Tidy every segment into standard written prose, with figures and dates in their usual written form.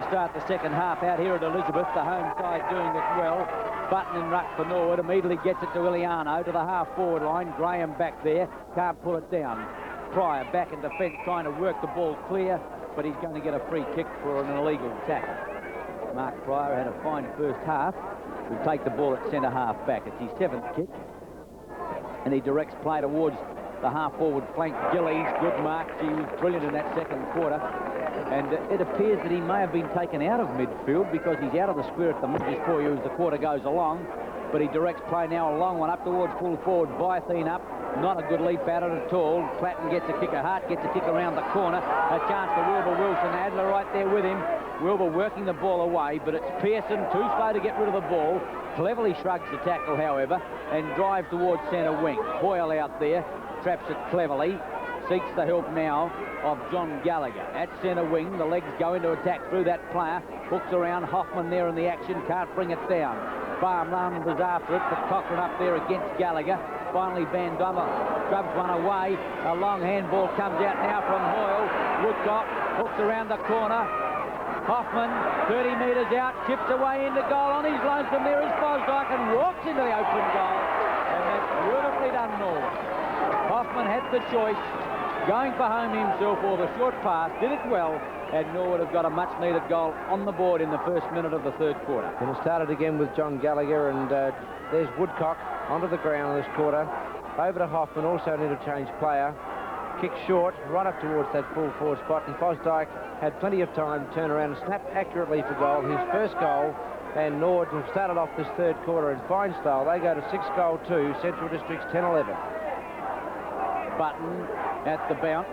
start the second half out here at Elizabeth. The home side doing it well. Button in ruck for Norwood. Immediately gets it to Iliano to the half-forward line. Graham back there. Can't pull it down. Pryor back in defence trying to work the ball clear, but he's going to get a free kick for an illegal tackle. Mark Pryor had a fine first half. We'll take the ball at centre-half back. It's his 7th kick. And he directs play towards the half-forward flank. Gillies, good mark. He was brilliant in that second quarter. And it appears that he may have been taken out of midfield because he's out of the square at the midges for you as the quarter goes along. But he directs play now, a long one up towards full forward. Vytheen up. Not a good leap at it at all. Platten gets a kick. Hart gets a kick around the corner. A chance for Wilbur Wilson. Adler right there with him. Wilbur working the ball away, but it's Pearson too slow to get rid of the ball. Cleverly shrugs the tackle, however, and drives towards centre wing. Hoyle out there, traps it cleverly. Seeks the help now of John Gallagher. At centre wing, the legs go into attack through that player. Hooks around Hoffman there in the action. Can't bring it down. Balme was after it, but Cochrane up there against Gallagher. Finally, Van Dummer grubs one away. A long handball comes out now from Hoyle. Woodcock hooks around the corner. Hoffman, 30 metres out, chips away into goal. On his lonesome there is Fosdyke and walks into the open goal. And that's beautifully done, Norwood. Hoffman had the choice, going for home himself or the short pass, did it well, and Norwood have got a much-needed goal on the board in the first minute of the third quarter. And it started again with John Gallagher, and there's Woodcock onto the ground this quarter. Over to Hoffman, also an interchange player. Kick short, right up towards that full forward spot, and Fosdyke had plenty of time to turn around and snap accurately for goal. His first goal, and Norwood have started off this third quarter in fine style. They go to 6-2, Central District's 10-11. Button at the bounce.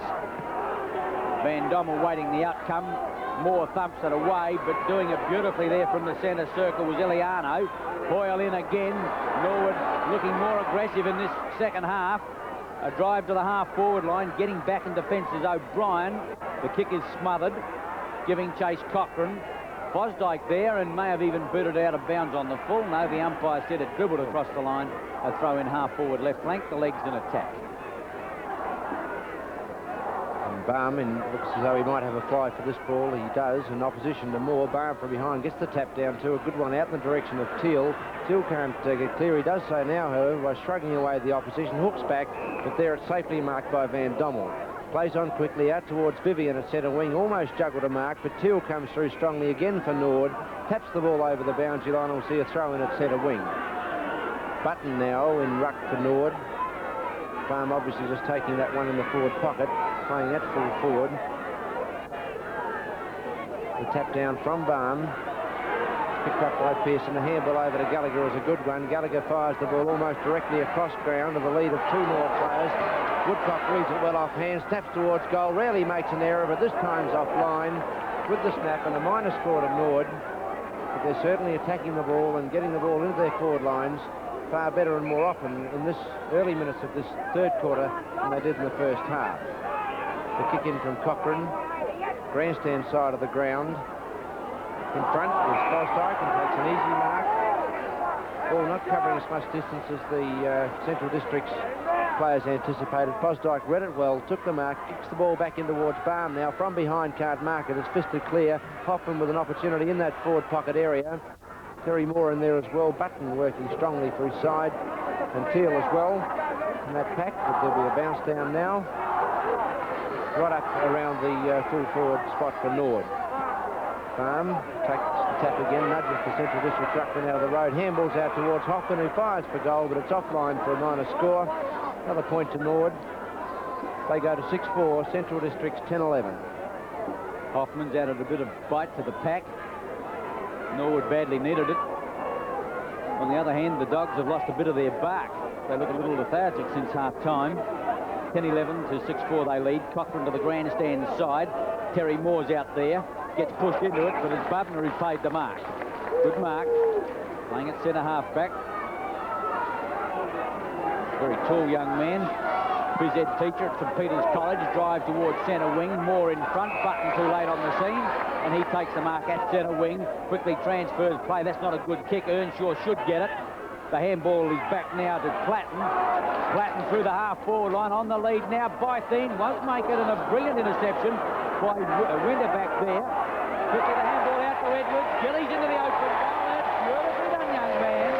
Van Dommel waiting the outcome. Moore thumps it away, but doing it beautifully there from the centre circle was Iliano. Hoyle in again. Norwood looking more aggressive in this second half. A drive to the half-forward line, getting back in defence is O'Brien. The kick is smothered, giving chase Cochrane. Fosdyke there and may have even booted out of bounds on the full. No, the umpire said it dribbled across the line. A throw in half-forward left flank, the legs in attack. Balme looks as though he might have a fly for this ball. He does, in opposition to Moore. Balme from behind gets the tap down too. A good one out in the direction of Teal. Teal can't get clear. He does so now, however, by shrugging away the opposition. Hooks back, but there it's safely marked by Van Dommel. Plays on quickly out towards Vivian at centre wing. Almost juggled a mark, but Teal comes through strongly again for Norwood. Taps the ball over the boundary line. We'll see a throw in at centre wing. Button now in ruck for Norwood. Balme obviously just taking that one in the forward pocket, playing that full forward. The tap down from Balme, picked up by Pearson. The handball over to Gallagher is a good one. Gallagher fires the ball almost directly across ground to the lead of two more players. Woodcock reads it well off hands, taps towards goal, rarely makes an error, but this time's offline with the snap and a minor score to Norwood. But they're certainly attacking the ball and getting the ball into their forward lines far better and more often in this early minutes of this third quarter than they did in the first half. The kick in from Cochrane, grandstand side of the ground. In front is Fosdyke and takes an easy mark. Ball not covering as much distance as the Central District's players anticipated. Fosdyke read it well, took the mark, kicks the ball back in towards Balme now. From behind, can't mark it. It's fisted clear. Hoffman with an opportunity in that forward pocket area. Terry Moore in there as well. Button working strongly for his side. And Teal as well in that pack. But there'll be a bounce down now. Right up around the full forward spot for Norwood. Balme takes the tap again, nudges the Central District ruckman out of the road. Handballs out towards Hoffman, who fires for goal, but it's offline for a minor score. Another point to Norwood. They go to 6-4, Central District's 10-11. Hoffman's added a bit of bite to the pack. Norwood badly needed it. On the other hand, the Dogs have lost a bit of their bark. They look a little lethargic since half-time. 10-11 to 6-4 they lead. Cochrane to the grandstand side. Terry Moore's out there. Gets pushed into it, but it's Bubner who's paid the mark. Good mark. Playing at centre-half back. Very tall young man. Phys ed teacher at St Peter's College. Drive towards centre wing. Moore in front. Button too late on the scene. And he takes the mark at centre wing. Quickly transfers play. That's not a good kick. Earnshaw should get it. The handball is back now to Platten. Platten through the half-forward line on the lead now. Vytheen won't make it, and a brilliant interception by Winter back there. Quickly the handball out Edwards. Gillies into the open goal. That's beautifully done, young man.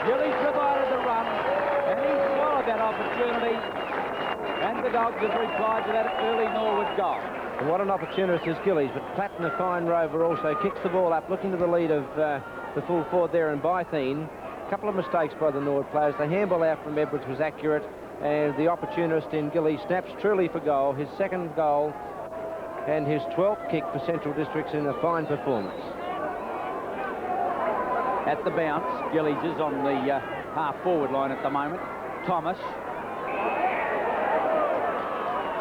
Gillies provided the run, and he swallowed that opportunity. And the Dogs have replied to that early Norwood goal. And what an opportunist is Gillies, but Platten, a fine rover, also kicks the ball up, looking to the lead of the full forward there in Bytheen. A couple of mistakes by the Norwood players. The handball out from Edwards was accurate, and the opportunist in Gillies snaps truly for goal, his second goal and his 12th kick for Central Districts in a fine performance. At the bounce, Gillies is on the half-forward line at the moment. Thomas.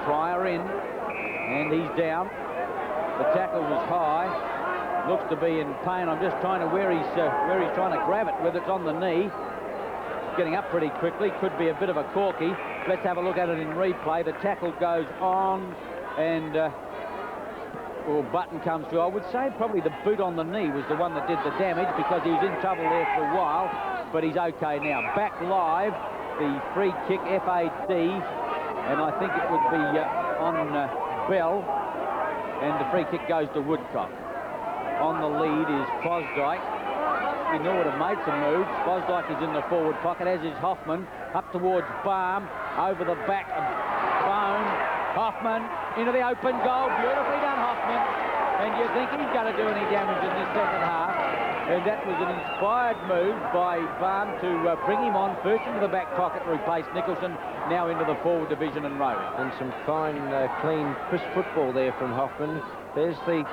Fryer in, and he's down. The tackle was high. Looks to be in pain. I'm just trying to where he's trying to grab it, whether it's on the knee. Getting up pretty quickly. Could be a bit of a corky. Let's have a look at it in replay. The tackle goes on, and Button comes through. I would say probably the boot on the knee was the one that did the damage, because he was in trouble there for a while, but he's okay now. Back live, the free kick, FAD, and I think it would be on Bell, and the free kick goes to Woodcock. On the lead is Fosdyke. You know, would have made some moves. Fosdyke is in the forward pocket, as is Hoffman. Up towards Balme, over the back of Bone. Hoffman into the open goal. Beautifully done, Hoffman. And you think he's going to do any damage in this second half. And that was an inspired move by Balme to bring him on first into the back pocket to replace Nicholson, now into the forward division and rowing. And some fine, clean, crisp football there from Hoffman. There's the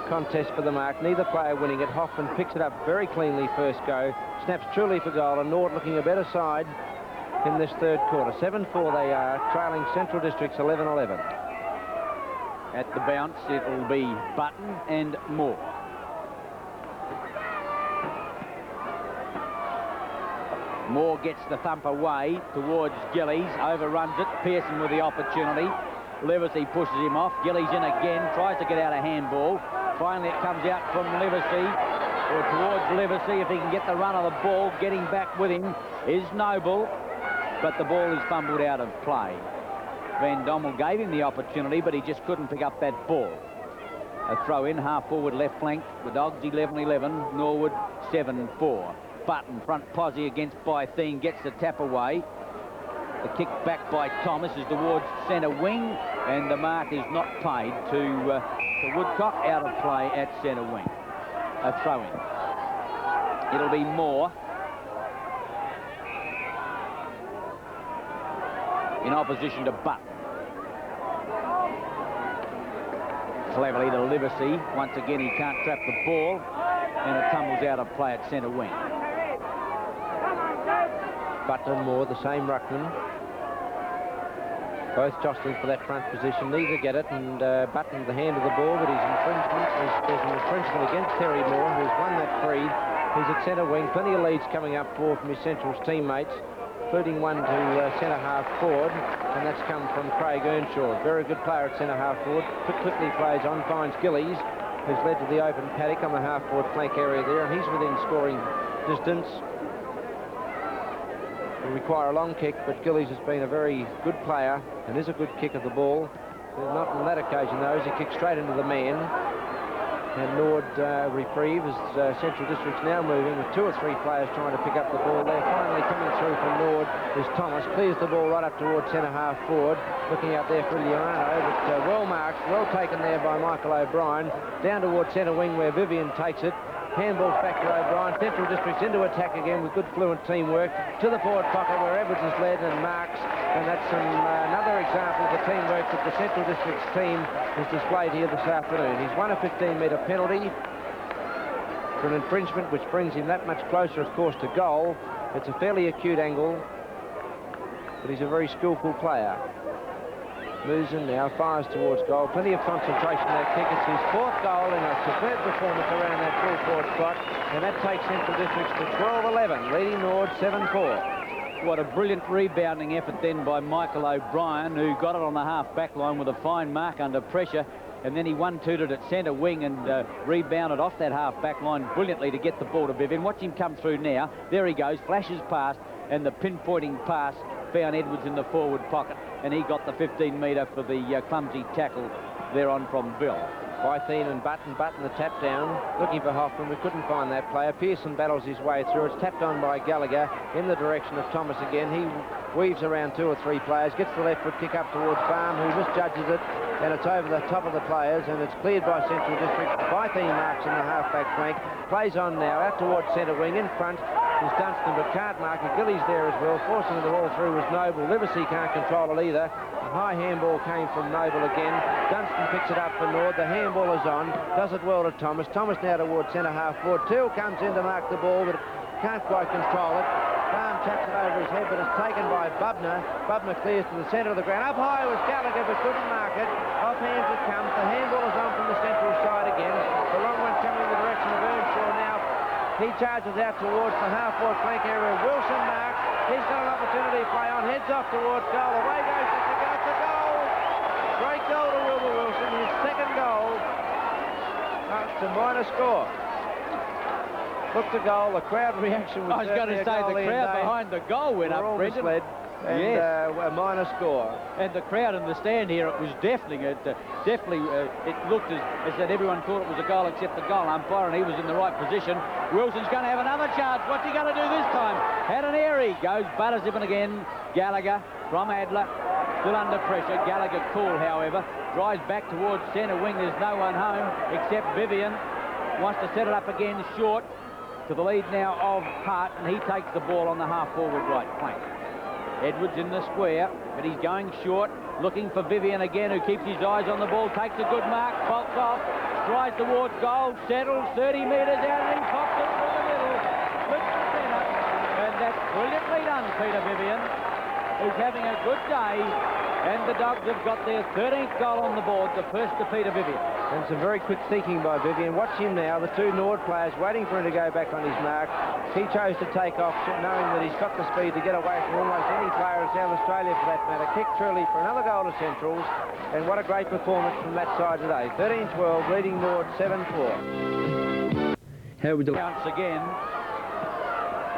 contest for the mark. Neither player winning it. Hoffman picks it up very cleanly first go. Snaps truly for goal, and Norwood looking a better side in this third quarter. 7-4 they are, trailing Central Districts 11-11. At the bounce, it'll be Button and Moore. Moore gets the thump away towards Gillies, overruns it. Pearson with the opportunity. Livesey pushes him off. Gillies in again, tries to get out a handball. Finally it comes out from Livesey, or towards Livesey. If he can get the run of the ball, getting back with him is Noble, but the ball is fumbled out of play. Van Dommel gave him the opportunity, but he just couldn't pick up that ball. A throw in, half forward left flank. The Dogs 11-11, Norwood 7-4. Button, front posse against Bytheen, gets the tap away. The kick back by Thomas is towards centre wing, and the mark is not paid to Woodcock, out of play at centre wing. A throw-in. It'll be Moore. In opposition to Button. Cleverly to Livesey. Once again, he can't trap the ball, and it tumbles out of play at centre wing. Button and Moore, the same ruckman. Both jostling for that front position. Neither get it, and Button the hand of the ball, but there's an infringement against Terry Moore, who's won that free. He's at centre wing. Plenty of leads coming up for from his Central's teammates, including one to centre half forward, and that's come from Craig Earnshaw. Very good player at centre half forward. Quickly plays on, finds Gillies, who's led to the open paddock on the half forward flank area there, and he's within scoring distance. Will require a long kick, but Gillies has been a very good player and is a good kick of the ball. Not on that occasion though, as he kicks straight into the man. And Norwood reprieve as Central District's now moving with 2 or 3 players trying to pick up the ball there. Finally coming through from Norwood is Thomas. Clears the ball right up towards centre half forward. Looking out there for Liano, but well marked, well taken there by Michael O'Brien. Down towards centre wing where Vivian takes it. Handballs back to O'Brien. Central Districts into attack again with good fluent teamwork. To the forward pocket where Edwards is led and marks. And that's another example of the teamwork that the Central Districts team has displayed here this afternoon. He's won a 15-metre penalty for an infringement, which brings him that much closer, of course, to goal. It's a fairly acute angle, but he's a very skillful player. Moves in now, fires towards goal. Plenty of concentration in that kick. It's his 4th goal in a superb performance around that full forward spot. And that takes Central Districts to 12-11, leading Norwood 7-4. What a brilliant rebounding effort then by Michael O'Brien, who got it on the half-back line with a fine mark under pressure. And then he 1-2'd it at centre wing and rebounded off that half-back line brilliantly to get the ball to Vivian. Watch him come through now. There he goes, flashes past, and the pinpointing pass found Edwards in the forward pocket, and he got the 15-metre for the clumsy tackle thereon from Bill. Bytheen and Button the tap down, looking for Hoffman. We couldn't find that player. Pearson battles his way through. It's tapped on by Gallagher in the direction of Thomas again. He weaves around 2 or 3 players, gets the left foot kick up towards Balme, who misjudges it, and it's over the top of the players, and it's cleared by Central District. Bytheen marks in the half-back flank, plays on now out towards centre wing. In front is Dunstan, but can't mark it. Gillies there as well. Forcing the ball through was Noble. Livesey can't control it either. A high handball came from Noble again. Dunstan picks it up for Nord. The handball is on. Does it well to Thomas. Thomas now towards centre half forward. Teal comes in to mark the ball, but can't quite control it. Balme taps it over his head, but it's taken by Bubner. Bubner clears to the centre of the ground. Up high was Gallagher, but couldn't mark it. Off hands it comes. The handball is on from the central side again. The long one coming in the direction of Earnshaw now. He charges out towards the half-forward flank area. Wilson marks. He's got an opportunity to play on. Heads off towards goal. Away goes the kick. It's a goal. Great goal to Wilbur Wilson. His second goal. It's a minor score. Look the goal. The crowd reaction was. I was going to say the crowd behind the goal went up, Brendan. And yes. A minor score. And the crowd in the stand here, it was deafening. It looked as that everyone thought it was a goal except the goal umpire, and he was in the right position. Wilson's going to have another chance. What's he going to do this time? Had an air, he goes, butters him again. Gallagher from Adler, still under pressure. Gallagher cool, however, drives back towards centre wing. There's no one home except Vivian. Wants to set it up again short to the lead now of Hart, and he takes the ball on the half-forward right flank. Edwards in the square, but he's going short, looking for Vivian again, who keeps his eyes on the ball, takes a good mark, bolts off, strides towards goal, settles 30 metres out, and he pops it through the middle, flips the centre, and that's brilliantly done, Peter Vivian, who's having a good day, and the Dogs have got their 13th goal on the board, the first to Peter Vivian. And some very quick thinking by Vivian. Watch him now, the 2 Nord players waiting for him to go back on his mark. He chose to take off, knowing that he's got the speed to get away from almost any player in South Australia for that matter. Kick truly for another goal to Centrals, and what a great performance from that side today. 13-12, leading Nord 7-4. How would you once again,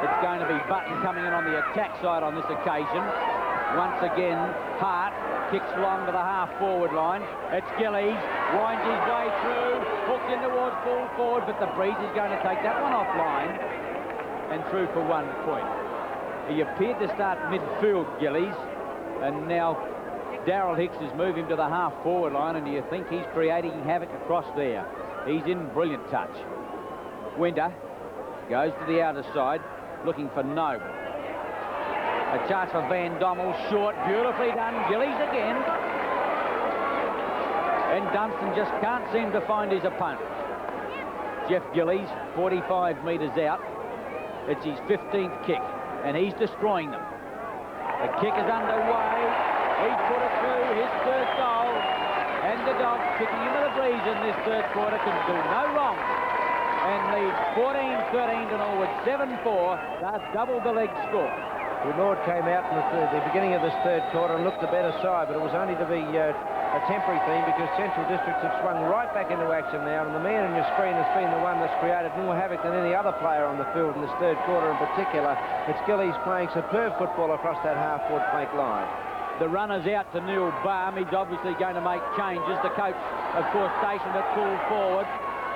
it's going to be Button coming in on the attack side on this occasion. Once again, Hart kicks along to the half-forward line. It's Gillies, winds his way through, hooked in towards full forward, but the breeze is going to take that one offline and through for 1 point. He appeared to start midfield, Gillies, and now Darryl Hicks has moved him to the half-forward line, and do you think he's creating havoc across there? He's in brilliant touch. Winter goes to the outer side, looking for Noble. A chance for Van Dommel, short, beautifully done. Gillies again. And Dunstan just can't seem to find his opponent. Jeff Gillies, 45 metres out. It's his 15th kick, and he's destroying them. The kick is underway. He's put it through, his third goal. And the Dogs, kicking into the breeze in this third quarter, can do no wrong. And lead 14-13 to Norwood, 7-4. That's double the leg score. The Lord came out in the beginning of this third quarter and looked the better side, but it was only to be a temporary thing because Central Districts have swung right back into action now, and the man on your screen has been the one that's created more havoc than any other player on the field in this third quarter in particular. It's Gillies playing superb football across that half-forward flank line. The runner's out to Neil Balme. He's obviously going to make changes. The coach, of course, stationed at full forward.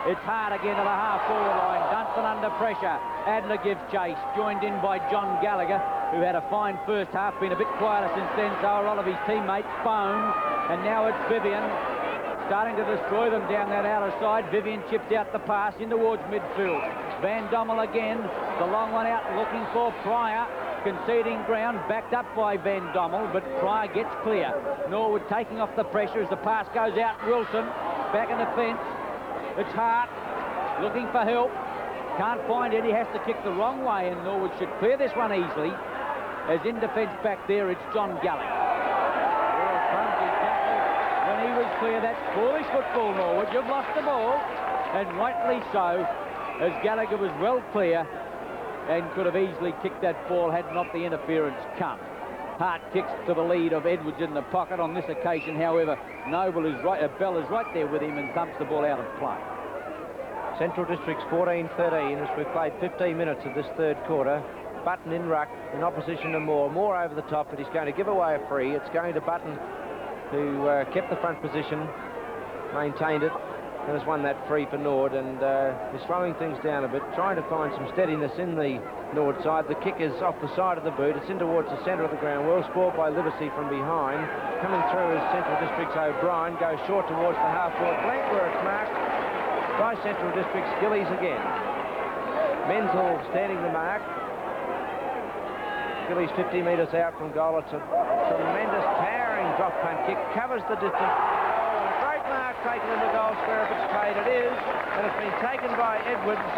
It's Hart again to the half-forward line. Dunstan under pressure. Adler gives chase, joined in by John Gallagher, who had a fine first half, been a bit quieter since then, so a lot of his teammates foam. And now it's Vivian starting to destroy them down that outer side. Vivian chips out the pass in towards midfield. Van Dommel again, the long one out looking for Pryor, conceding ground, backed up by Van Dommel, but Pryor gets clear. Norwood taking off the pressure as the pass goes out. Wilson back in the fence. It's Hart looking for help. Can't find it. He has to kick the wrong way, and Norwood should clear this one easily. As in defence back there, it's John Gallagher. When he was clear, that's foolish football, Norwood. You've lost the ball, and rightly so, as Gallagher was well clear and could have easily kicked that ball had not the interference come. Hart kicks to the lead of Edwards in the pocket. On this occasion, however, Noble is right, Bell is right there with him and thumps the ball out of play. Central District's 14-13 as we've played 15 minutes of this third quarter. Button in ruck in opposition to Moore. Moore over the top, but he's going to give away a free. It's going to Button, who kept the front position, maintained it, and has won that free for Norwood, and is slowing things down a bit, trying to find some steadiness in the Norwood side. The kick is off the side of the boot. It's in towards the centre of the ground. Well scored by Livesey from behind. Coming through is Central District's O'Brien. Goes short towards the half-forward blank where it's marked by Central District's Gillies again. Menzel standing the mark. Gillies 50 metres out from goal. It's a tremendous towering drop punt kick. Covers the distance. Oh, a great mark taken in the goal square. If it's paid, it is. And it's been taken by Edwards.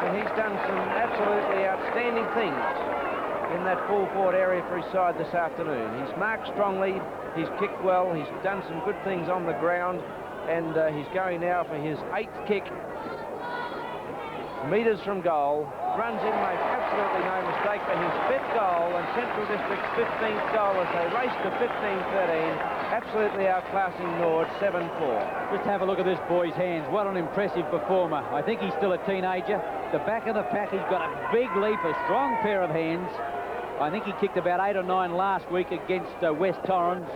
And he's done some absolutely outstanding things in that full forward area for his side this afternoon. He's marked strongly. He's kicked well. He's done some good things on the ground. And he's going now for his 8th kick. Metres from goal, runs in, makes absolutely no mistake for his 5th goal, and Central District's 15th goal as they race to 15-13, absolutely outclassing Norwood 7-4. Just have a look at this boy's hands. What an impressive performer. I think he's still a teenager. The back of the pack, he's got a big leap, a strong pair of hands. I think he kicked about 8 or 9 last week against West Torrens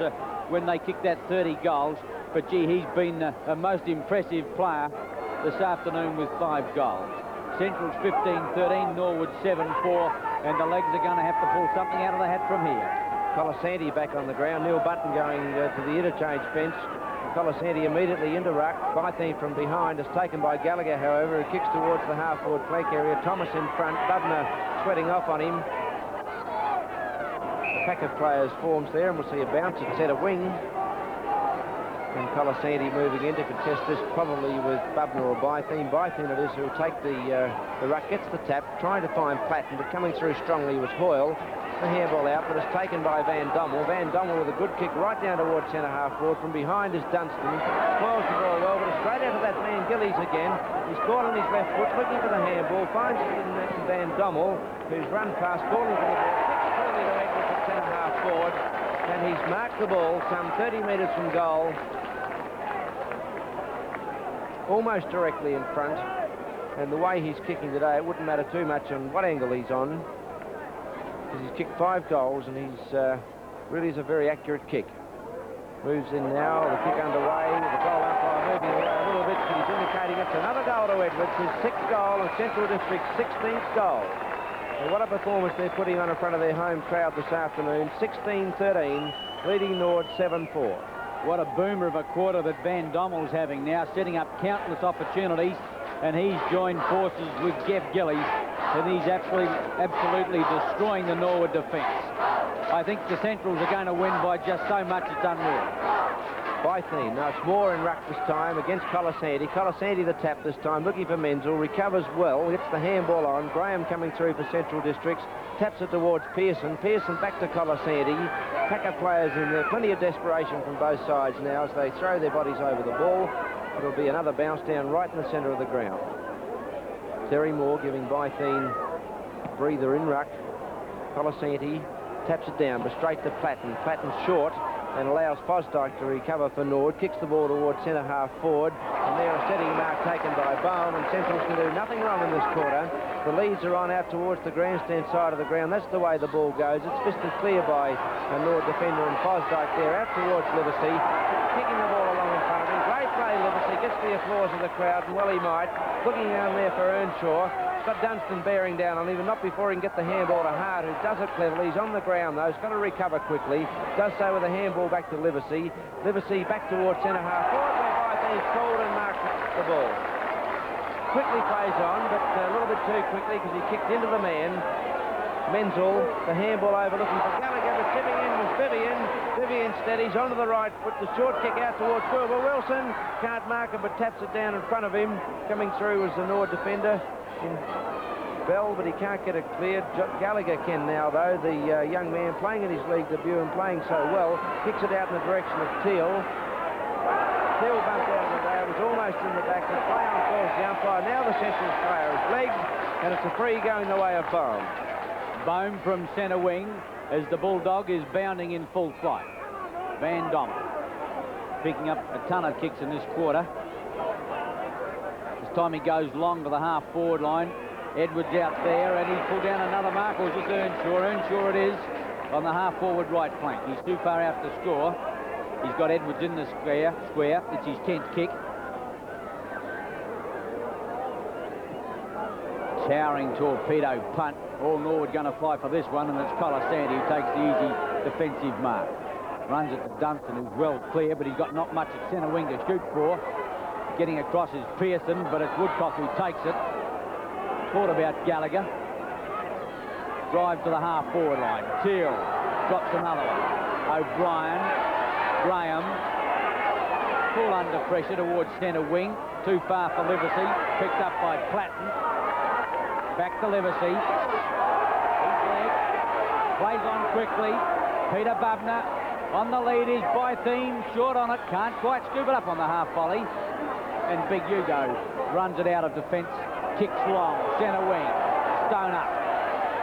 when they kicked that 30 goals. But gee, he's been a most impressive player this afternoon with 5 goals. Central's 15-13, Norwood 7-4, and the legs are going to have to pull something out of the hat from here. Colasanti back on the ground. Neil Button going to the interchange bench. Colasanti immediately into ruck. Bythene from behind is taken by Gallagher, however, who kicks towards the half-forward flank area. Thomas in front. Bubner sweating off on him. A pack of players forms there, and we'll see a bounce at centre wing. And Colasanti moving in to contest this, probably with Bubner or Bythene. Bythene it is who will take the ruck, gets the tap, trying to find Platten, but coming through strongly was Hoyle. The handball out, but it's taken by Van Dommel. Van Dommel with a good kick right down towards centre half forward. From behind is Dunstan. Spoils the ball well, but it's straight out of that man Gillies again. He's caught on his left foot, looking for the handball, finds it in Van Dommel, who's run past, calling for the ball, kicks clearly to Edwards at centre half forward, and he's marked the ball some 30 metres from goal, almost directly in front. And the way he's kicking today, it wouldn't matter too much on what angle he's on, because he's kicked 5 goals, and he's really is a very accurate kick. Moves in now, the kick underway, the goal umpire moving away a little bit, but he's indicating it's another goal to Edwards, his 6th goal and Central District's 16th goal. And what a performance they're putting on in front of their home crowd this afternoon. 16-13, leading Norwood 7-4. What a boomer of a quarter that Van Dommel's having now, setting up countless opportunities, and he's joined forces with Jeff Gillies, and he's absolutely destroying the Norwood defence. I think the Centrals are going to win by just so much it's unreal. Bythene, now it's Moore in ruck this time against Colasanti. Colasanti the tap this time, looking for Menzel, recovers well, gets the handball on. Graham coming through for Central Districts, taps it towards Pearson. Pearson back to Colasanti. Pack of players in there, plenty of desperation from both sides now as they throw their bodies over the ball. It'll be another bounce down right in the centre of the ground. Terry Moore giving Bythene a breather in ruck. Colasanti taps it down, but straight to Platten. Platten short, and allows Fosdyke to recover for Norwood, kicks the ball towards centre half forward, and there a setting mark taken by Balme, and Central's can do nothing wrong in this quarter. The leads are on out towards the grandstand side of the ground. That's the way the ball goes. It's fisted clear by a Norwood defender, and Fosdyke there out towards Livesey, kicking the ball along in front of him. Great play, Livesey, gets the applause of the crowd, and well he might. Looking down there for Earnshaw. Got Dunstan bearing down on him, and not before he can get the handball to Hart, who does it cleverly. He's on the ground, though. He's got to recover quickly. Does so with a handball back to Livesey. Livesey back towards centre half forward, where Bythene's called and marks the ball. Quickly plays on, but a little bit too quickly because he kicked into the man. Menzel, the handball over, looking for Gallagher, but tipping in was Vivian. Vivian steadies onto the right foot. The short kick out towards Wilbur Wilson. Can't mark it, but taps it down in front of him. Coming through was the Norwood defender in Bell, but he can't get it cleared. Gallagher can now, though. The young man playing in his league debut and playing so well, kicks it out in the direction of Teal. Teal bumped out of the way. It was almost in the back. The play on calls the umpire. Now the Central's player is legged, and it's a free going the way of Balme. Balme from centre wing as the Bulldog is bounding in full flight. Van Dommel picking up a ton of kicks in this quarter. This time he goes long to the half-forward line. Edwards out there, and he's pulled down another mark, or just Earnshaw. Earnshaw it is on the half-forward right flank. He's too far out to score. He's got Edwards in the square. It's his 10th kick. Towering torpedo punt. All Norwood going to fly for this one, and it's Colasanti who takes the easy defensive mark. Runs it to Dunstan, who's well clear, but he's got not much at centre wing to shoot for. Getting across is Pearson, but it's Woodcock who takes it. Thought about Gallagher. Drives to the half-forward line. Teal drops another one. O'Brien, Graham, full under pressure towards centre wing. Too far for Livesey. Picked up by Platten. Back to Livesey. Plays on quickly. Peter Bubner. On the lead is Bythene. Short on it. Can't quite scoop it up on the half volley. And Big Hugo runs it out of defence. Kicks long. Centre wing. Stone up.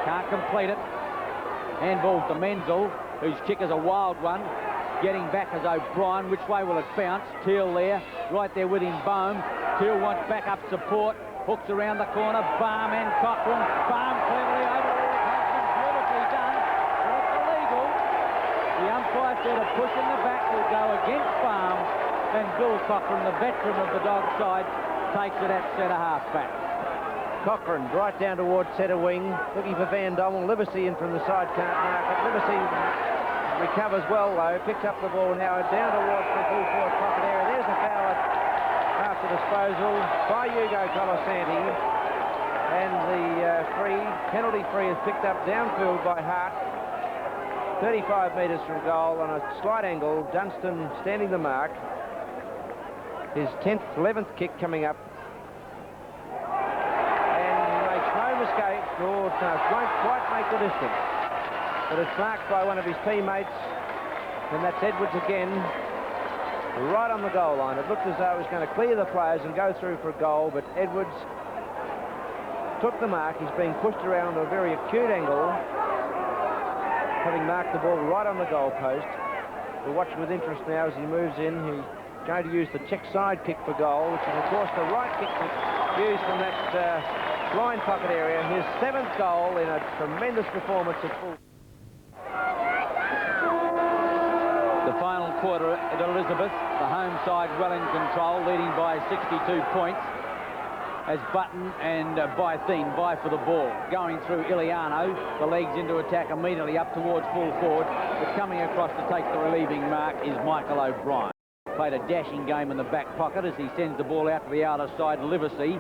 Can't complete it. Handball to Menzel, whose kick is a wild one. Getting back as O'Brien. Which way will it bounce? Teal there. Right there with him, Balme. Teal wants backup support. Hooks around the corner. Balme and Cochrane. Balme cleverly over the Cochrane. Beautifully done. But it's illegal. The umpire said a push in the back will go against Balme. And Bill Cochrane, the veteran of the dog side, takes it at centre half back. Cochrane right down towards centre wing, looking for Van Dommel. Livesey in from the side, can't mark it. Livesey recovers well though, picks up the ball now down towards the full forward pocket area. There's a foul after disposal by Hugo Colasanti, and the penalty free is picked up downfield by Hart. 35 metres from goal on a slight angle. Dunstan standing the mark. His 10th, 11th kick coming up. Escape. Won't quite make the distance, but it's marked by one of his teammates, and that's Edwards again, right on the goal line. It looked as though he was going to clear the players and go through for a goal, but Edwards took the mark. He's being pushed around a very acute angle, having marked the ball right on the goal post. We'll watch with interest now as he moves in. He's going to use the check side kick for goal, which is of course the right kick used from that blind pocket area. His 7th goal in a tremendous performance at full. The final quarter at Elizabeth, the home side well in control, leading by 62 points as Button and Bythene vie for the ball. Going through Iliano, the legs into attack immediately up towards full forward, but coming across to take the relieving mark is Michael O'Brien. Played a dashing game in the back pocket as he sends the ball out to the outer side. Livesey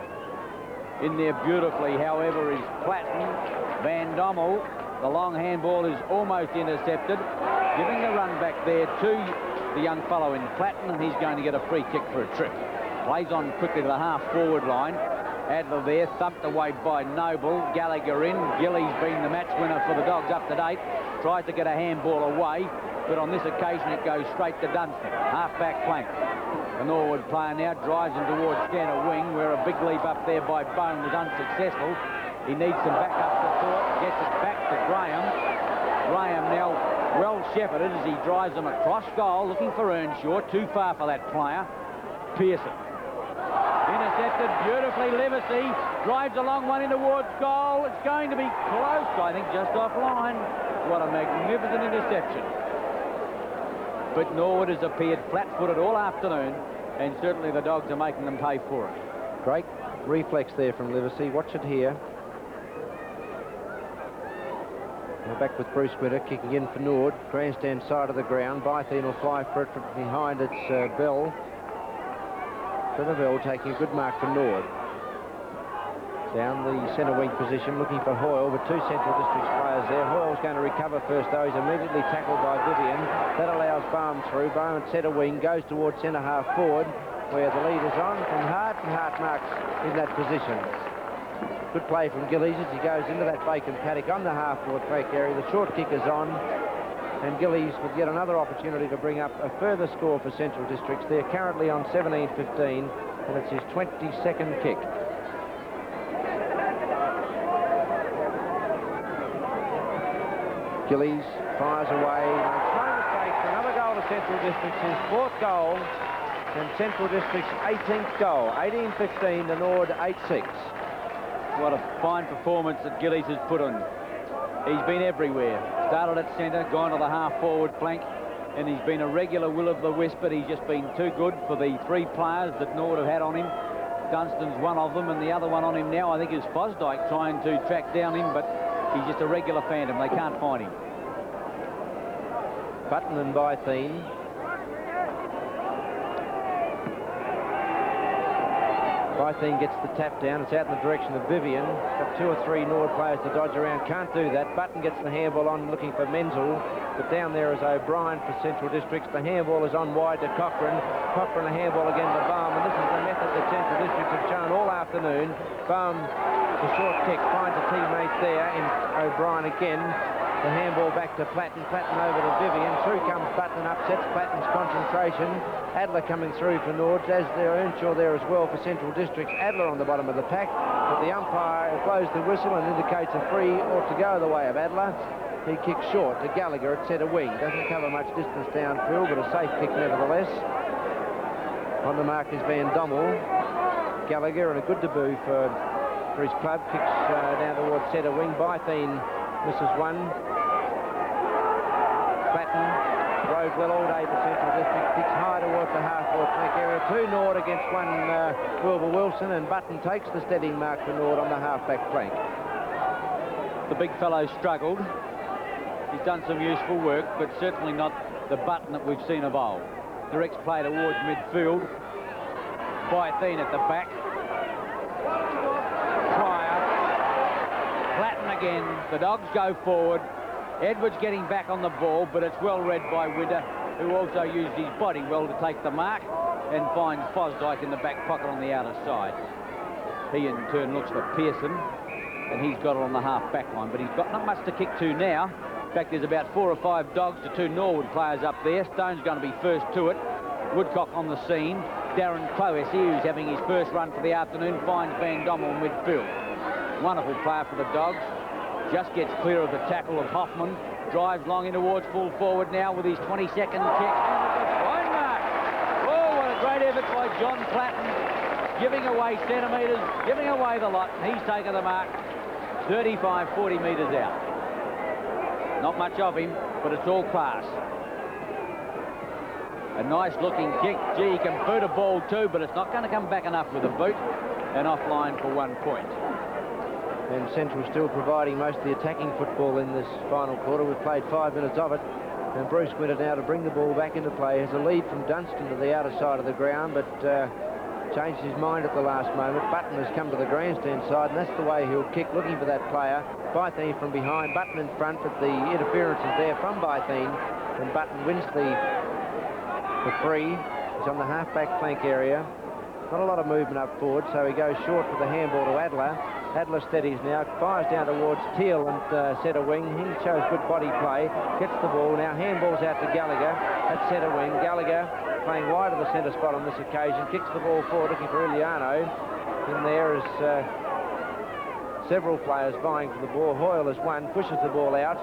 in there beautifully, however, is Platten. Van Dommel, the long handball is almost intercepted. Giving the run back there to the young fellow in Platten, and he's going to get a free kick for a trip. Plays on quickly to the half-forward line. Adler there, thumped away by Noble. Gallagher in. Gillies been the match winner for the Dogs up to date. Tries to get a handball away, but on this occasion it goes straight to Dunstan. Half-back flank. The Norwood player now drives him towards centre wing, where a big leap up there by Bone was unsuccessful. He needs some backup support, gets it back to Graham. Graham now well shepherded as he drives them across goal, looking for Earnshaw. Too far for that player. Pearson. Intercepted beautifully. Livesey drives a long one in towards goal. It's going to be close, I think, just offline. What a magnificent interception. But Norwood has appeared flat-footed all afternoon, and certainly the Dogs are making them pay for it. Great reflex there from Livesey. Watch it here. Now back with Bruce Witter, kicking in for Norwood. Grandstand side of the ground. Bythene will fly for it from behind. It's Bell. Trevor Bell taking a good mark for Norwood. Down the centre wing position, looking for Hoyle, but two Central Districts players there. Hoyle's going to recover first, though. He's immediately tackled by Vivian. That allows Balme through. Balme at centre wing, goes towards centre half forward, where the lead is on from Hart, and Hart marks in that position. Good play from Gillies as he goes into that vacant paddock on the half-forward track area. The short kick is on, and Gillies would get another opportunity to bring up a further score for Central Districts. They're currently on 17-15, and it's his 22nd kick. Gillies fires away, makes no mistake, for another goal to Central Districts, his 4th goal, and Central Districts' 18th goal. 18-15 to Norwood 8-6. What a fine performance that Gillies has put on. He's been everywhere. Started at centre, gone to the half-forward flank, and he's been a regular will-o'-the-wisp, but he's just been too good for the 3 players that Norwood have had on him. Dunstan's one of them, and the other one on him now, I think, is Fosdyke trying to track down him, but he's just a regular phantom. They can't find him. Button and Bytheen. Bytheen gets the tap down. It's out in the direction of Vivian. Got 2 or 3 Norwood players to dodge around. Can't do that. Button gets the handball on, looking for Menzel. But down there is O'Brien for Central Districts. The handball is on wide to Cochrane. Cochrane a handball again to Balme. And this is the method that Central Districts have shown all afternoon. Balme, the short kick, finds a teammate there in O'Brien again. The handball back to Platten. Platten over to Vivian. Through comes Button, upsets Platten's concentration. Adler coming through for Nords, as they're Earnshaw there as well for Central Districts. Adler on the bottom of the pack, but the umpire blows the whistle and indicates a free ought to go the way of Adler. He kicks short to Gallagher at centre wing. Doesn't cover much distance downfield, but a safe kick nevertheless. On the mark is Van Dommel. Gallagher, and a good debut for his club. Kicks down towards centre wing. Bytheen misses one. Platten rode well all day for Central District. Kicks high towards the half-forward flank area. 2 Nord against 1 Wilbur Wilson, and Button takes the steadying mark for Nord on the half-back flank. The big fellow struggled. He's done some useful work, but certainly not the Button that we've seen of old. Directs play towards midfield. Bytheen at the back. Pryor. Platten again. The Dogs go forward. Edwards getting back on the ball, but it's well read by Winter, who also used his body well to take the mark and finds Fosdyke in the back pocket on the outer side. He in turn looks for Pearson, and he's got it on the half-back line, but he's got not much to kick to now. In fact, there's about 4 or 5 Dogs to 2 Norwood players up there. Stone's going to be first to it. Woodcock on the scene. Darren Cloes, who's having his first run for the afternoon, finds Van Dommel in midfield. Wonderful player for the Dogs. Just gets clear of the tackle of Hoffman. Drives long in towards full forward now with his 22nd check. And it's a fine mark. Oh, what a great effort by John Platten. Giving away centimetres, giving away the lot. He's taken the mark 35, 40 metres out. Not much of him, but it's all class. A nice looking kick. Gee, he can boot a ball too, but it's not going to come back enough with a boot. And offline for 1 point. And Central still providing most of the attacking football in this final quarter. We've played 5 minutes of it. And Bruce Winter now to bring the ball back into play. Has a lead from Dunstan to the outer side of the ground, but changed his mind at the last moment. Button has come to the grandstand side, and that's the way he'll kick, looking for that player. Bytheen from behind, Button in front, but the interference is there from Bytheen. And Button wins the free. He's on the half-back flank area. Not a lot of movement up forward, so he goes short with the handball to Adler. Adler steadies now, fires down towards Teal and centre wing. He shows good body play, gets the ball. Now handballs out to Gallagher at centre wing. Gallagher playing wide of the centre spot on this occasion, kicks the ball forward looking for Iliano. In there is several players vying for the ball. Hoyle is one, pushes the ball out.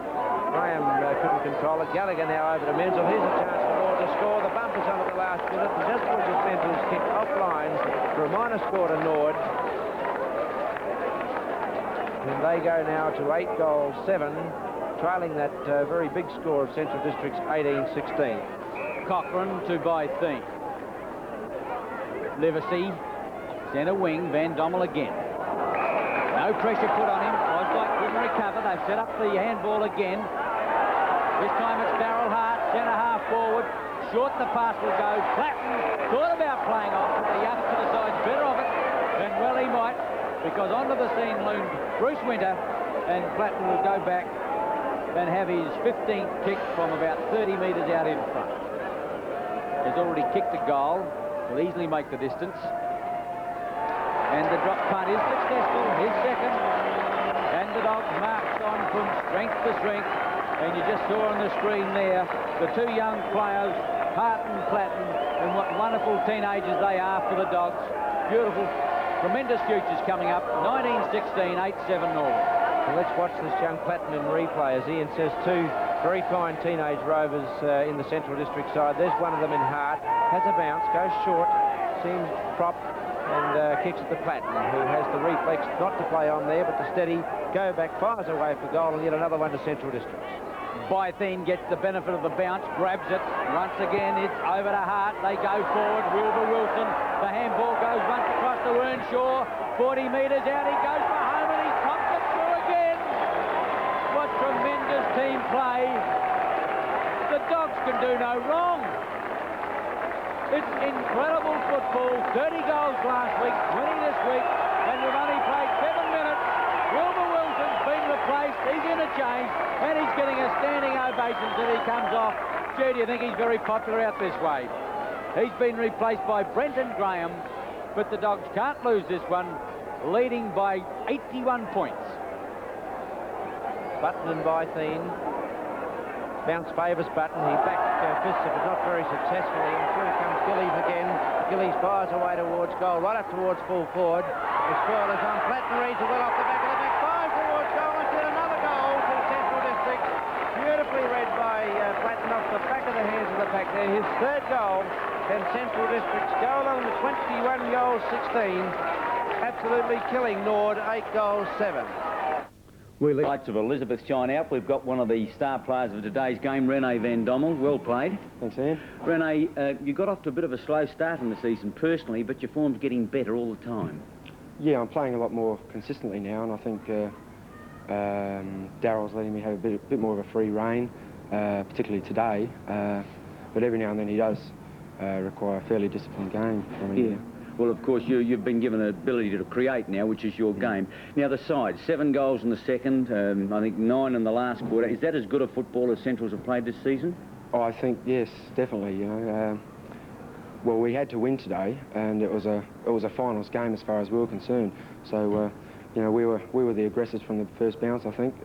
Graham couldn't control it. Gallagher now over to Menzel. Here's a chance for Nord to score. The bumpers on at the last minute. Just pushes Menzel's kick offline for a minor score to Nord. And they go now to 8 goals, 7, trailing that very big score of Central District's 18-16. Cochrane to Bytheen. Livesey, centre wing, Van Dommel again. No pressure put on him. Fosdyke couldn't recover. They've set up the handball again. This time it's Darrell Hart, centre half forward. Short the pass will go. Platten thought about playing off, but the other to the side's better of it. And well, he might, because onto the scene loomed Bruce Winter, and Platten will go back and have his 15th kick from about 30 metres out in front. He's already kicked a goal. Will easily make the distance. And the drop punt is successful, his second. And the Dogs march on from strength to strength. And you just saw on the screen there the 2 young players, Hart and Platten, and what wonderful teenagers they are for the Dogs. Beautiful, tremendous futures coming up. 19-16, 8-7 Norwood. Well, let's watch this young Platten in replay. As Ian says, 2 very fine teenage rovers in the Central District side. There's one of them in Hart. Has a bounce, goes short, seems propped, and kicks at the Platten, who has the reflex not to play on there, but to steady, go back, fires away for goal, and yet another one to Central Districts. Bythene gets the benefit of the bounce, grabs it. Once again, it's over to Hart. They go forward. Wilbur Wilson. The handball goes once across to Earnshaw. 40 metres out. He goes for home and he pops it through again. What tremendous team play. The Dogs can do no wrong. It's incredible football. 30 goals last week, 20 this week, and we've only played 7 minutes. Wilbur Wilson's been replaced. He's interchanged, and he's getting a standing ovation as he comes off. Gee, do you think he's very popular out this way? He's been replaced by Brenton Graham, but the Dogs can't lose this one, leading by 81 points. Button and Bythene. Bounce favours Button. He backed Bishop, but not very successfully. And through comes Gillies again. Gillies fires away towards goal, right up towards full forward. The spoil is on. Platten reads it well off the back of the back. Fires towards goal and get another goal to the Central District. Beautifully read by Platten off the back of the hands of the pack there. His third goal. Then Central District's goal on the 21 goals 16. Absolutely killing Norwood. 8 goals 7. Lights of Elizabeth shine out. We've got one of the star players of today's game, Rene Van Dommel. Well played. Thanks, Ian. Rene, you got off to a bit of a slow start in the season personally, but your form's getting better all the time. Yeah, I'm playing a lot more consistently now, and I think Darryl's letting me have a bit more of a free rein, particularly today. But every now and then he does require a fairly disciplined game from me. Yeah. Well, of course, you've been given the ability to create now, which is your game. Now, the side, 7 goals in the second, I think 9 in the last quarter. Is that as good a football as Centrals have played this season? Oh, I think, yes, definitely, you know. Well, we had to win today, and it was a finals game as far as we were concerned. So, you know, we were the aggressors from the first bounce, I think,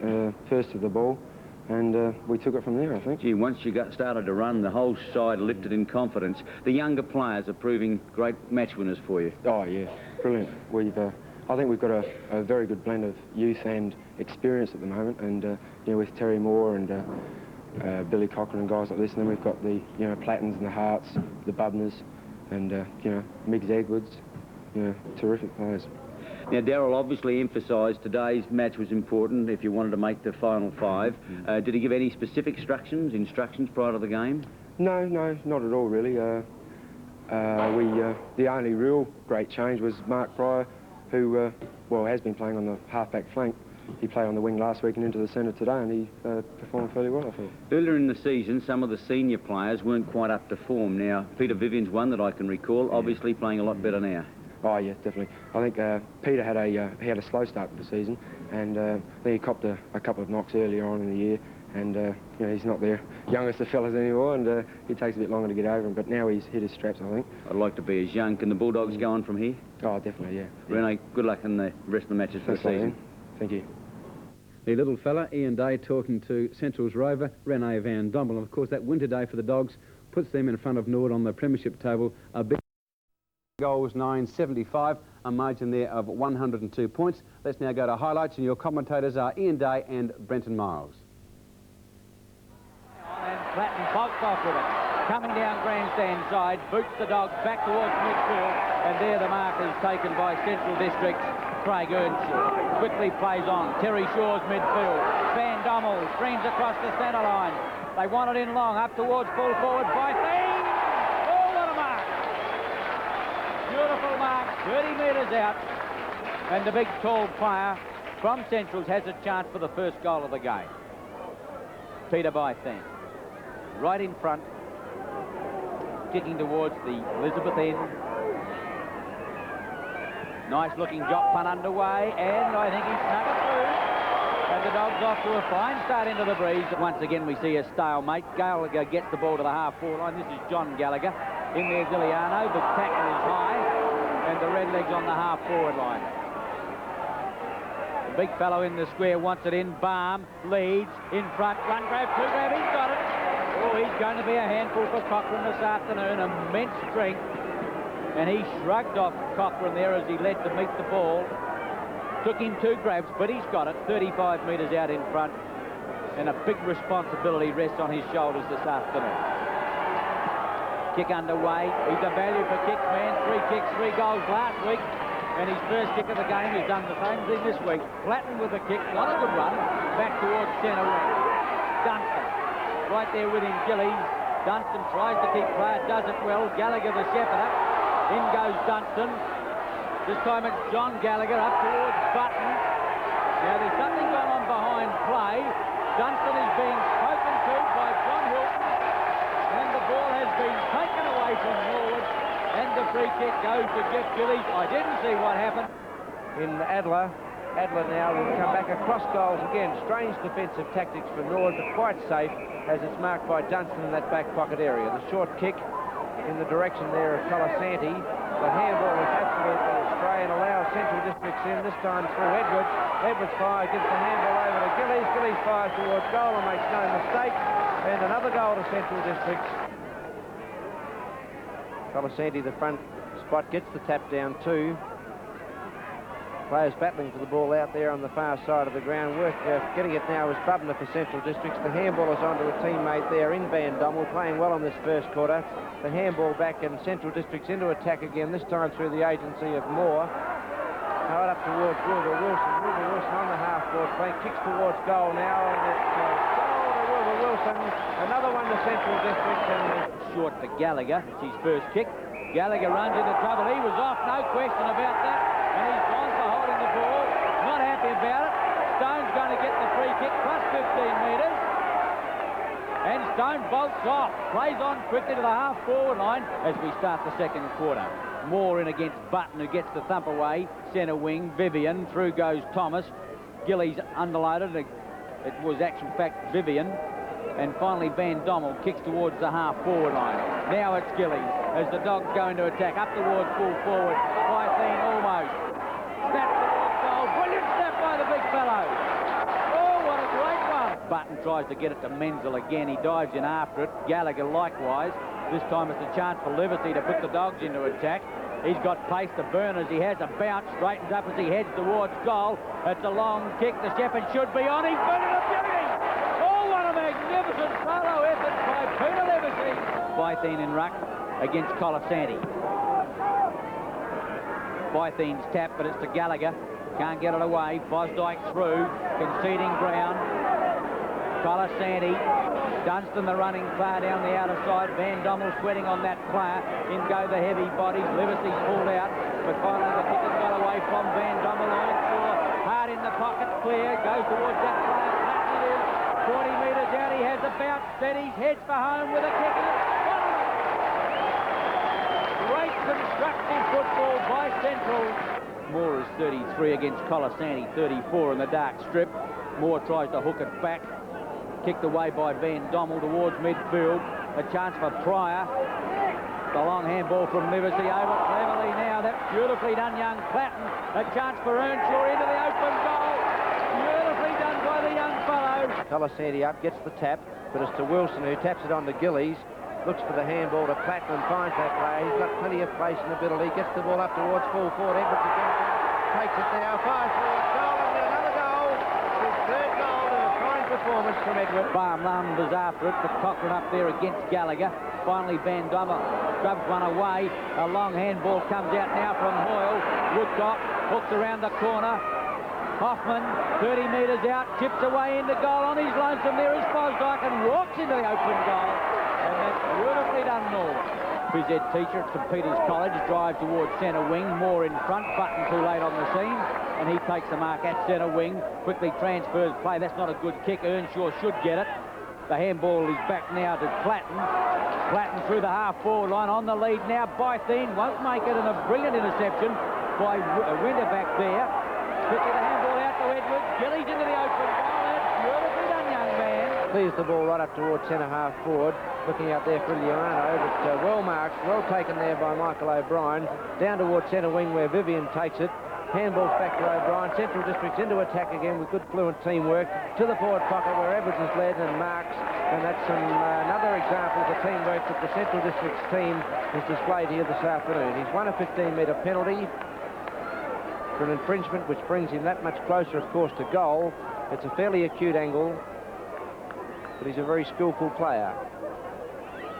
first to the ball. And we took it from there, I think. Gee, once you got started to run, the whole side lifted in confidence. The younger players are proving great match winners for you. Oh, yeah, brilliant. I think we've got a very good blend of youth and experience at the moment. And, you know, with Terry Moore and Billy Cochran and guys like this, and then we've got the, you know, Plattens and the Harts, the Bubners, and, you know, Miggs Edwards, you know, terrific players. Now, Darryl obviously emphasised today's match was important if you wanted to make the final 5. Did he give any specific instructions prior to the game? No, not at all, really. The only real great change was Mark Pryor, who, well, has been playing on the half-back flank. He played on the wing last week and into the centre today, and he performed fairly well, I thought. Earlier in the season, some of the senior players weren't quite up to form. Now, Peter Vivian's one that I can recall, obviously playing a lot better now. Oh, yeah, definitely. I think Peter had a slow start to the season, and then he copped a couple of knocks earlier on in the year, and you know, he's not the youngest of fellas anymore, and it takes a bit longer to get over him, but now he's hit his straps, I think. I'd like to be as young. Can the Bulldogs go on from here? Oh, definitely, yeah. Rene, good luck in the rest of the matches for the season. Ian. Thank you. The little fella, Ian Day, talking to Central's rover, Rene Van Dommel. Of course, that win today for the Dogs puts them in front of Norwood on the premiership table. A big goals, 975, a margin there of 102 points. Let's now go to highlights, and your commentators are Ian Day and Brenton Miles. And Platten bogs off with it. Coming down grandstand side, boots the Dogs back towards midfield, and there the mark is taken by Central District's Craig Earnshaw. Quickly plays on. Terry Shaw's midfield. Van Dommel streams across the centre line. They want it in long, up towards full forward. Bythene! Oh, what a mark! Beautiful mark, 30 metres out. And the big tall player from Centrals has a chance for the first goal of the game. Peter Bythene. Right in front. Kicking towards the Elizabeth end. Nice looking drop punt underway, and I think he's snuck it through. And the Dogs off to a fine start into the breeze. Once again we see a stalemate. Gallagher gets the ball to the half-forward line. This is John Gallagher. In there's Iliano. The tackle is high, and the Redlegs on the half-forward line. The big fellow in the square wants it in. Balme leads in front. Run grab, two grab. He's got it. Oh, he's going to be a handful for Cochran this afternoon. Immense strength. And he shrugged off Cochran there as he led to meet the ball. Took him 2 grabs, but he's got it 35 metres out in front. And a big responsibility rests on his shoulders this afternoon. Kick underway. He's a value for kicks, man. 3 kicks, 3 goals last week. And his first kick of the game, he's done the same thing this week. Platten with a kick, not a good run. Back towards centre wing. Duncan. right there with him, Gillies. Dunstan tries to keep play, does it well. Gallagher, the shepherd, in goes Dunstan. This time it's John Gallagher up towards Button. Now there's something going on behind play. Dunstan is being spoken to by John Hilton, and the ball has been taken away from Norwood, and the free kick goes to Jeff Gillies. I didn't see what happened. In Adler. Adler now will come back across goals again. Strange defensive tactics for Norwood, but quite safe as it's marked by Dunstan in that back pocket area. The short kick in the direction there of Colasanti. The handball is absolutely astray and allows Central Districts in, this time through Edwards. Edwards fires, gives the handball over to Gillies. Gillies fires towards goal and makes no mistake. And another goal to Central Districts. Colasanti, the front spot, gets the tap down too. Players battling for the ball out there on the far side of the ground. Getting it now is Bubner for Central Districts. The handball is onto a teammate there in Van Dommel, playing well in this first quarter. The handball back and Central Districts into attack again, this time through the agency of Moore. Right up towards Wilbur Wilson. Wilbur Wilson on the half-court flank, kicks towards goal now, and it's goal to Wilbur Wilson. Another one to Central Districts. And short for Gallagher. It's his first kick. Gallagher runs into trouble. He was off, no question about that. And he's gone for holding the ball. Not happy about it. Stone's going to get the free kick, plus 15 metres. And Stone bolts off. Plays on quickly to the half-forward line as we start the second quarter. Moore in against Button, who gets the thump away. Centre wing, Vivian. Through goes Thomas. Gillies underloaded. It was actual fact Vivian. And finally Van Dommel kicks towards the half-forward line. Now it's Gillies as the Dogs go into attack. Up towards full forward. 15 almost. Snap towards goal. Brilliant snap by the big fellow. Oh, what a great one. Button tries to get it to Menzel again. He dives in after it. Gallagher likewise. This time it's a chance for Livesey to put the Dogs into attack. He's got pace to burn as he has a bounce. Straightens up as he heads towards goal. It's a long kick. The Shepherd should be on. He's got it a beauty. Oh, what a magnificent solo effort by Peter Livesey. Bytheen in ruck against Colasanti. Bytheen's tap, but it's to Gallagher. Can't get it away. Fosdyke through. Conceding ground. Colasanti. Dunstan, the running player down the outer side. Van Dommel sweating on that player. In go the heavy bodies. Livesey's pulled out. But finally the kick has got away from Van Dommel. Onshore. Hard in the pocket. Clear. Goes towards that player. Flatten it in. 40 metres out. He has a bounce. Steadies. Heads for home with a kick. Great constructive football by Central. Moore is 33 against Colasanti, 34 in the dark strip. Moore tries to hook it back. Kicked away by Van Dommel towards midfield. A chance for Pryor. The long handball from Livesey over cleverly now. That's beautifully done, young Platten. A chance for Earnshaw into the open goal. Beautifully done by the young fellow. Colasanti up, gets the tap, but it's to Wilson, who taps it on to Gillies. Looks for the handball to Platten and finds that play. He's got plenty of pace and ability. Gets the ball up towards full forward. Edwards against him. Takes it now. Fires towards goal and another goal. His third goal and a fine performance from Edwards. Balme was after it, but Cochrane up there against Gallagher. Finally Van Dommel grubs one away. A long handball comes out now from Hoyle. Woodcock hooks around the corner. Hoffman, 30 metres out, chips away into goal. On his lonesome there is Fosdyke and walks into the open goal. And that's beautifully done, Norwood. Phys ed teacher at St Peter's College drives towards centre wing. Moore in front, Button too late on the scene. And he takes the mark at centre wing. Quickly transfers play. That's not a good kick. Earnshaw should get it. The handball is back now to Platten. Platten through the half-forward line on the lead now. Bytheen won't make it, and a brilliant interception by Winter back there. Quickly the handball out to Edwards. Gillies into the open goal. That's beautifully done, young man. Clears the ball right up towards centre half forward. Looking out there for Liano, but well marked, well taken there by Michael O'Brien. Down towards centre wing where Vivian takes it. Handballs back to O'Brien. Central Districts into attack again with good fluent teamwork. To the forward pocket where Edwards is led and marks. And that's another example of the teamwork that the Central Districts team has displayed here this afternoon. He's won a 15-metre penalty for an infringement, which brings him that much closer, of course, to goal. It's a fairly acute angle, but he's a very skillful player.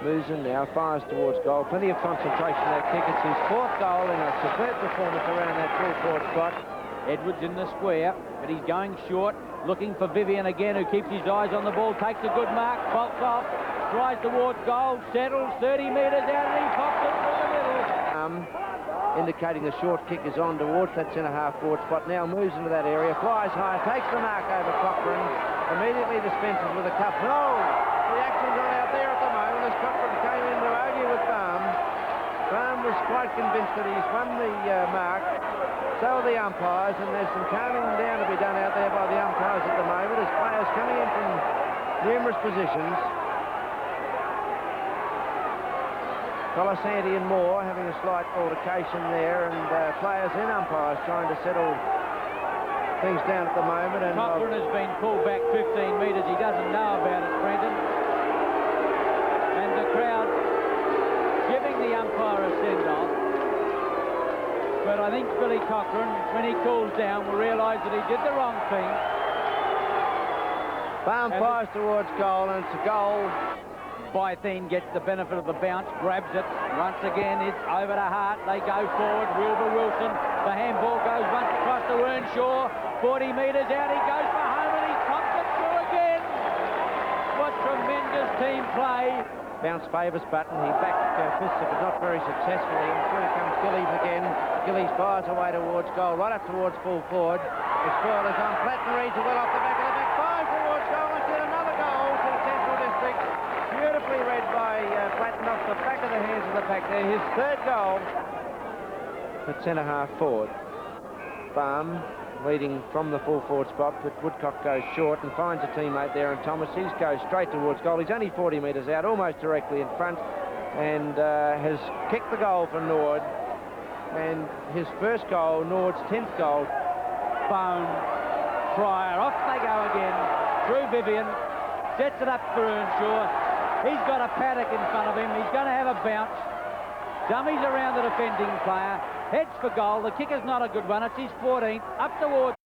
Moves in now, fires towards goal. Plenty of concentration that kick. It's his fourth goal in a superb performance around that full forward spot. Edwards in the square, but he's going short, looking for Vivian again, who keeps his eyes on the ball, takes a good mark, bolts off, tries towards goal, settles 30 metres out, and he pops it through the middle. Indicating the short kick is on towards that centre-half forward spot. Now moves into that area, flies high, takes the mark over Cochrane, immediately dispenses with a cup. No! The action's on out there at the moment as Cochrane came in to argue with Balme. Balme was quite convinced that he's won the mark. So are the umpires, and there's some calming down to be done out there by the umpires at the moment as players coming in from numerous positions. Colasanti and Moore having a slight altercation there, and players and umpires trying to settle things down at the moment. And Cochrane has been pulled back 15 metres. He doesn't know about it, Brendan. And the crowd giving the umpire a send-off. But I think Billy Cochrane, when he cools down, will realise that he did the wrong thing. Balme fires towards goal, and it's a goal. Bytheen gets the benefit of the bounce, grabs it. Once again, it's over to Hart. They go forward. Wilbur Wilson. The handball goes once across to Earnshaw. 40 metres out. He goes for home and he pops it through again. What tremendous team play. Bounce favours Button. He backed fists it, but not very successfully. And through comes Gillies again. Gillies fires away towards goal, right up towards full forward. The spoil is on. Platten reads it well off the back of the back. Fires towards goal and get another goal to the Central District. Beautifully read by Platten off the back of the hands of the pack there. His third goal at centre-half forward. Balme leading from the full forward spot, but Woodcock goes short and finds a teammate there, and Thomas, he goes straight towards goal. He's only 40 metres out, almost directly in front, and has kicked the goal for Norwood. And his first goal, Norwood's 10th goal. Bone, Fryer, off they go again. Through Vivian, sets it up for Earnshaw. He's got a paddock in front of him. He's going to have a bounce. Dummies around the defending player. Heads for goal. The kicker's not a good one. It's his 14th. Up towards